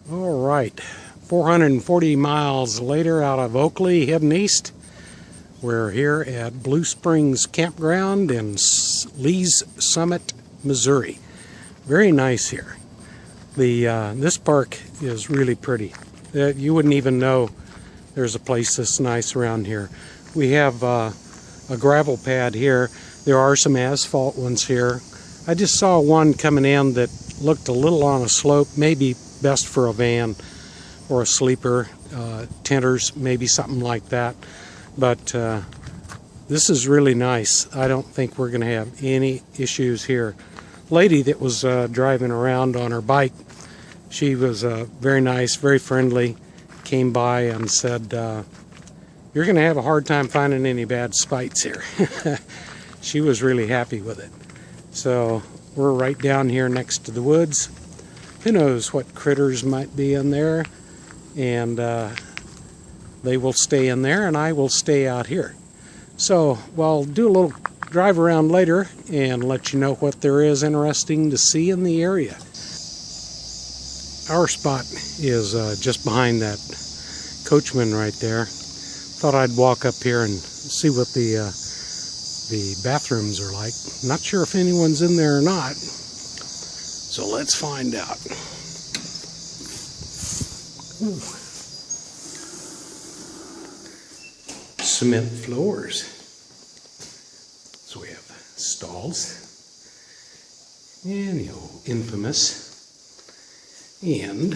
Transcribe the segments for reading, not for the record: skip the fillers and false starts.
All right, 440 miles later out of Oakley, heading east. We're here at Blue Springs Campground in Lee's Summit, Missouri. Very nice here. This park is really pretty. You wouldn't even know there's a place this nice around here. We have a gravel pad here. There are some asphalt ones here. I just saw one coming in that looked a little on a slope, maybe best for a van or a sleeper, tenters, maybe something like that. But this is really nice. I don't think we're going to have any issues here. Lady that was driving around on her bike, she was very nice, very friendly, came by and said, you're going to have a hard time finding any bad spites here. She was really happy with it. So we're right down here next to the woods. Who knows what critters might be in there, and they will stay in there and I will stay out here. So we'll do a little drive around later and let you know what there is interesting to see in the area. Our spot is just behind that coachman right there. Thought I'd walk up here and see what the bathrooms are like. Not sure if anyone's in there or not, so let's find out. Ooh. Cement floors. So we have stalls, and the old infamous, and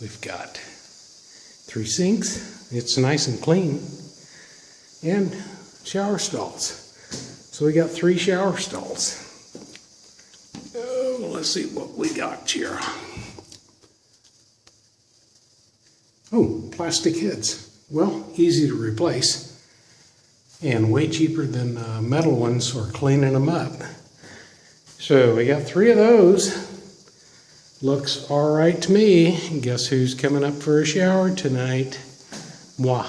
we've got 3 sinks. It's nice and clean, and shower stalls. So we got 3 shower stalls. Oh, let's see what we got here. Oh, plastic heads. Well, easy to replace and way cheaper than metal ones or cleaning them up. So we got 3 of those. Looks all right to me. Guess who's coming up for a shower tonight? Moi.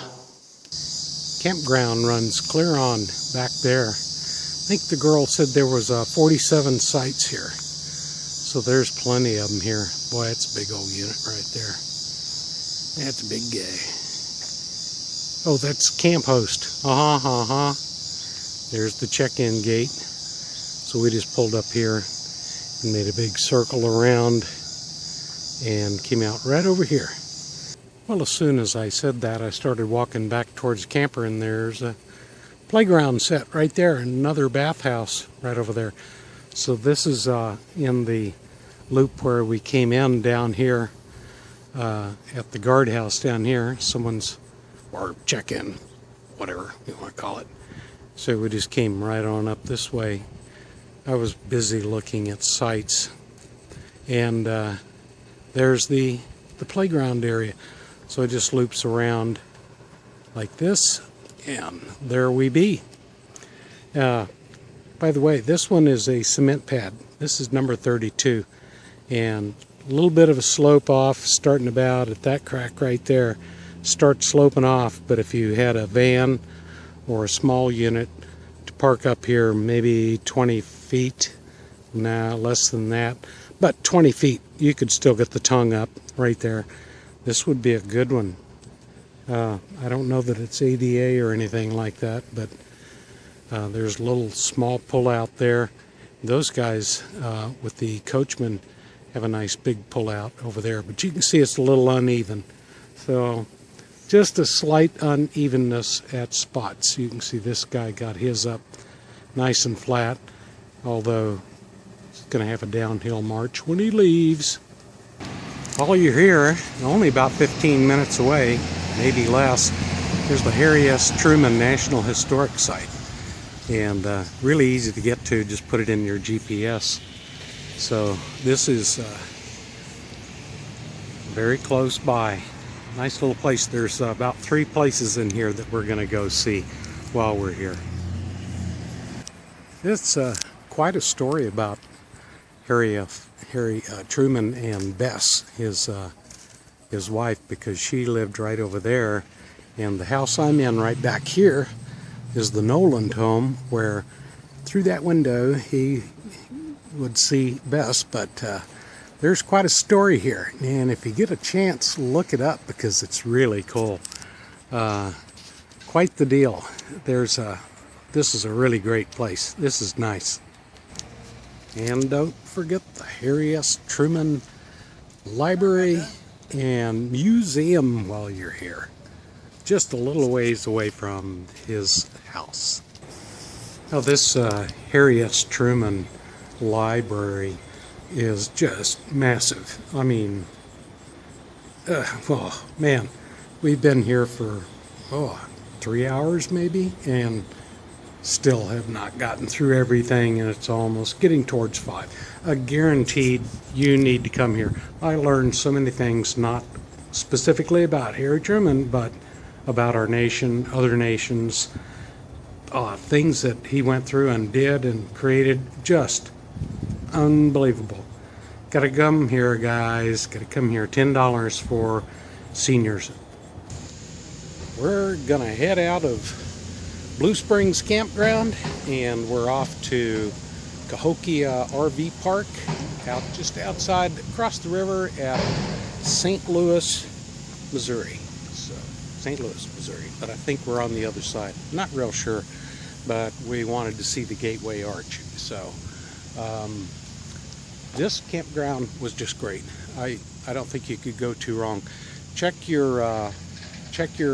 Campground runs clear on back there. I think the girl said there was 47 sites here. So there's plenty of them here. Boy, that's a big old unit right there. That's a big guy. Oh, that's camp host. There's the check-in gate. So we just pulled up here and made a big circle around and came out right over here. Well, as soon as I said that, I started walking back towards the camper, and there's a playground set right there, another bathhouse right over there. So this is in the loop where we came in down here at the guardhouse down here. Someone's, or check-in, whatever you want to call it. So we just came right on up this way. I was busy looking at sites, and there's the playground area. So it just loops around like this, and there we be. By the way, this one is a cement pad. This is number 32, and a little bit of a slope off, starting about at that crack right there. Start sloping off, but if you had a van or a small unit to park up here, maybe 20 feet, nah, less than that, but 20 feet, you could still get the tongue up right there. This would be a good one. I don't know that it's ADA or anything like that, but there's a little small pull out there. Those guys with the coachman have a nice big pull out over there, but you can see it's a little uneven. So just a slight unevenness at spots. You can see this guy got his up nice and flat, although he's going to have a downhill march when he leaves. While you're here, only about 15 minutes away, maybe less, there's the Harry S Truman National Historic Site. And really easy to get to, just put it in your GPS. So this is very close by. Nice little place. There's about 3 places in here that we're going to go see while we're here. It's quite a story about Harry Truman and Bess, his wife, because she lived right over there, and the house I'm in right back here is the Noland home, where through that window he would see Bess, but there's quite a story here, and if you get a chance, look it up because it's really cool. Quite the deal. This is a really great place. This is nice. And don't forget the Harry S Truman Library and Museum while you're here. Just a little ways away from his house. Now this Harry S Truman Library is just massive. I mean, oh man, we've been here for 3 hours maybe, and still have not gotten through everything, and it's almost getting towards 5. Guaranteed you need to come here. I learned so many things, not specifically about Harry Truman, but about our nation, other nations, things that he went through and did and created. Just unbelievable. Gotta come here, guys. Gotta come here. $10 for seniors. We're gonna head out of Blue Springs Campground, and we're off to Cahokia RV Park, just outside, across the river at St. Louis, Missouri. So, St. Louis, Missouri, but I think we're on the other side. Not real sure, but we wanted to see the Gateway Arch. So, this campground was just great. I don't think you could go too wrong. Check your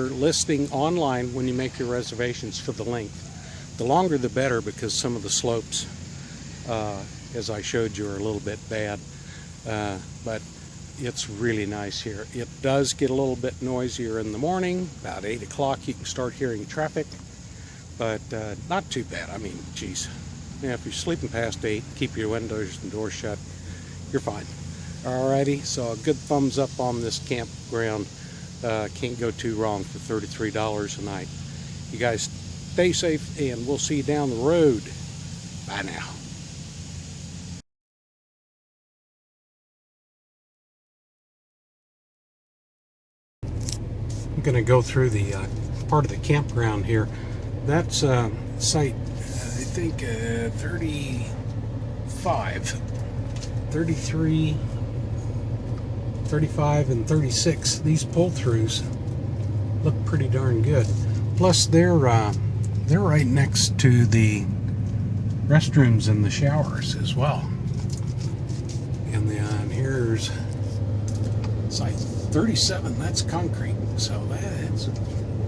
listing online when you make your reservations for the length. The longer the better, because some of the slopes, as I showed you, are a little bit bad. But it's really nice here. It does get a little bit noisier in the morning. About 8 o'clock you can start hearing traffic, but not too bad. I mean, geez. Yeah, if you're sleeping past 8, keep your windows and doors shut, you're fine. Alrighty, so a good thumbs up on this campground. Can't go too wrong for $33 a night. You guys stay safe, and we'll see you down the road. Bye now. I'm going to go through the part of the campground here. That's site, I think, 35, 33, 35 and 36. These pull-throughs look pretty darn good. Plus they're right next to the restrooms and the showers as well. And then here's site 37. That's concrete, so that's a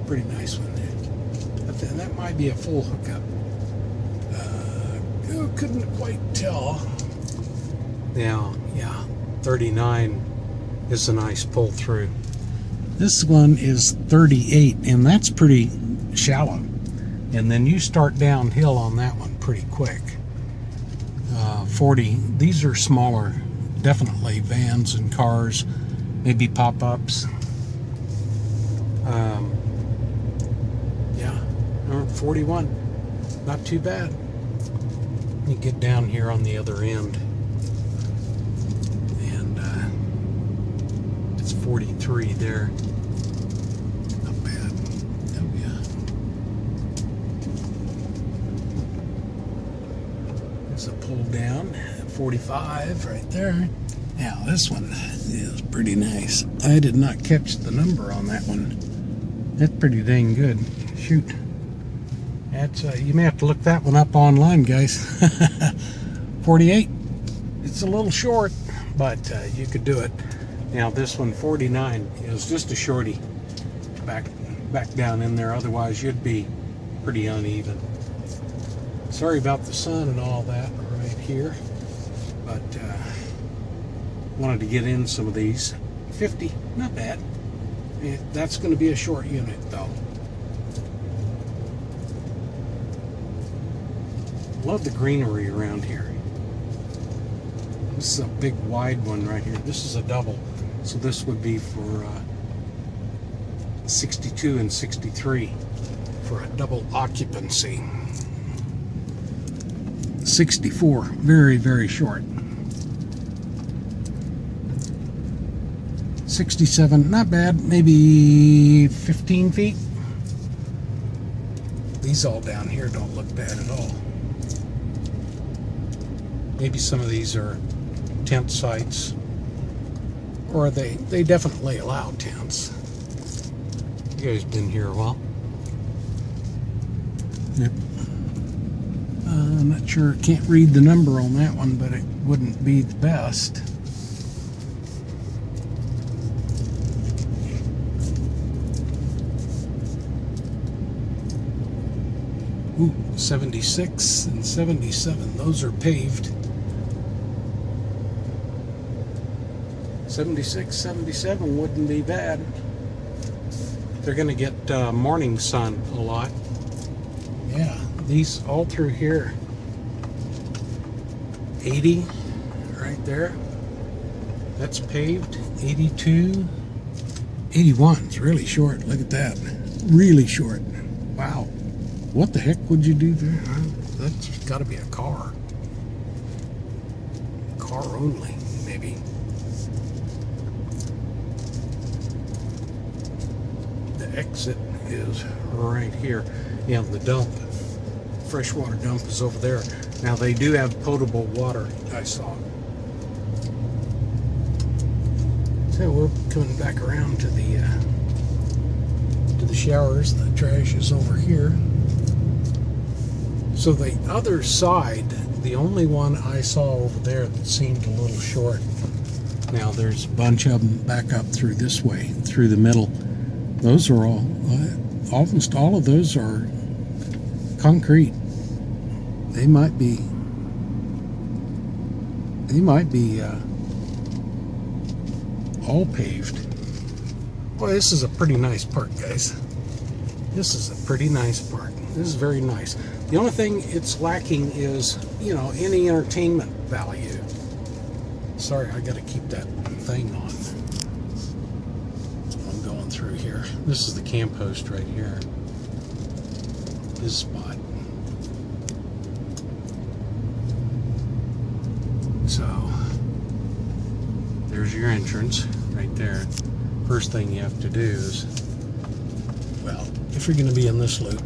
pretty nice one. That might be a full hookup. Couldn't quite tell. Now, yeah, 39 is a nice pull through. This one is 38, and that's pretty shallow. And then you start downhill on that one pretty quick. 40, these are smaller, definitely vans and cars, maybe pop-ups. Yeah, 41, not too bad. You get down here on the other end, and it's 43 there. Not bad. Oh yeah. There's a pull down, 45 right there. Now this one is pretty nice. I did not catch the number on that one. That's pretty dang good. Shoot. That's you may have to look that one up online, guys. 48. It's a little short, but you could do it. Now this one, 49, is just a shorty. Back down in there. Otherwise, you'd be pretty uneven. Sorry about the sun and all that right here, but wanted to get in some of these. 50, not bad. That's going to be a short unit, though. Love the greenery around here. This is a big wide one right here. This is a double, so this would be for 62 and 63 for a double occupancy. 64, very, very short. 67, not bad, maybe 15 feet. These all down here don't look bad at all. Maybe some of these are tent sites. Or they definitely allow tents. You guys been here a while? Yep. I'm not sure, can't read the number on that one, but it wouldn't be the best. Ooh, 76 and 77, those are paved. 76, 77 wouldn't be bad. They're going to get morning sun a lot. Yeah, these all through here. 80 right there. That's paved. 82. 81's really short. Look at that. Really short. Wow. What the heck would you do there? That's got to be a car. Car only, maybe. The exit is right here. Yeah, the dump. Freshwater dump is over there. Now they do have potable water, I saw. So we're coming back around to the showers. The trash is over here. So the other side, the only one I saw over there that seemed a little short. Now there's a bunch of them back up through this way, through the middle. Those are all, almost all of those are concrete. They might be all paved. Boy, this is a pretty nice park, guys. This is a pretty nice park. This is very nice. The only thing it's lacking is, you know, any entertainment value. Sorry, I got to keep that thing on. I'm going through here. This is the camp host right here. This spot. So, there's your entrance right there. First thing you have to do is, well, if you're going to be in this loop,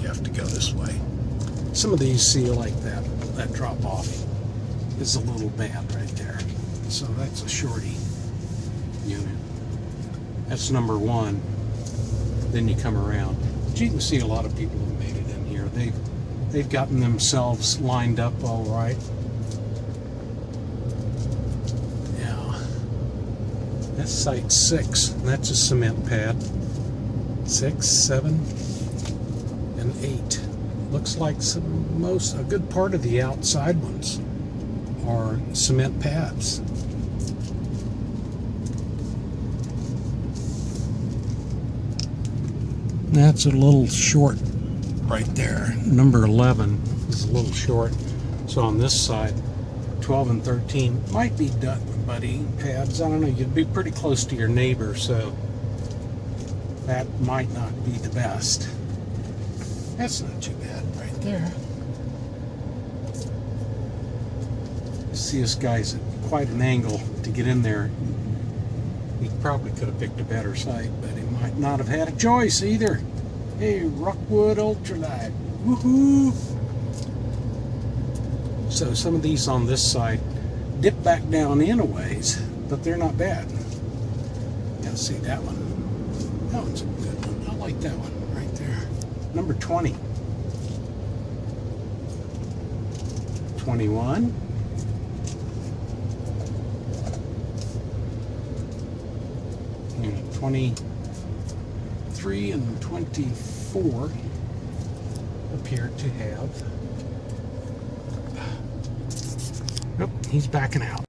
you have to go this way. Some of these, see, like that drop off is a little bad right there. So that's a shorty unit. That's number one. Then you come around. But you can see a lot of people have made it in here. They've gotten themselves lined up all right. Yeah. That's site 6. That's a cement pad. 6, 7, and 8. Looks like a good part of the outside ones are cement pads. That's a little short right there. Number 11 is a little short. So on this side, 12 and 13 might be duck buddy pads. I don't know. You'd be pretty close to your neighbor, so that might not be the best. That's not too bad right there. You see, this guy's at quite an angle to get in there. He probably could have picked a better site, but he might not have had a choice either. Hey, Rockwood Ultralight. Woohoo! So some of these on this side dip back down in a ways, but they're not bad. Yeah, see that one. That one's a good one. I like that one right there. Number 20. 21. And 23 and 24 appear to have. Nope, he's backing out.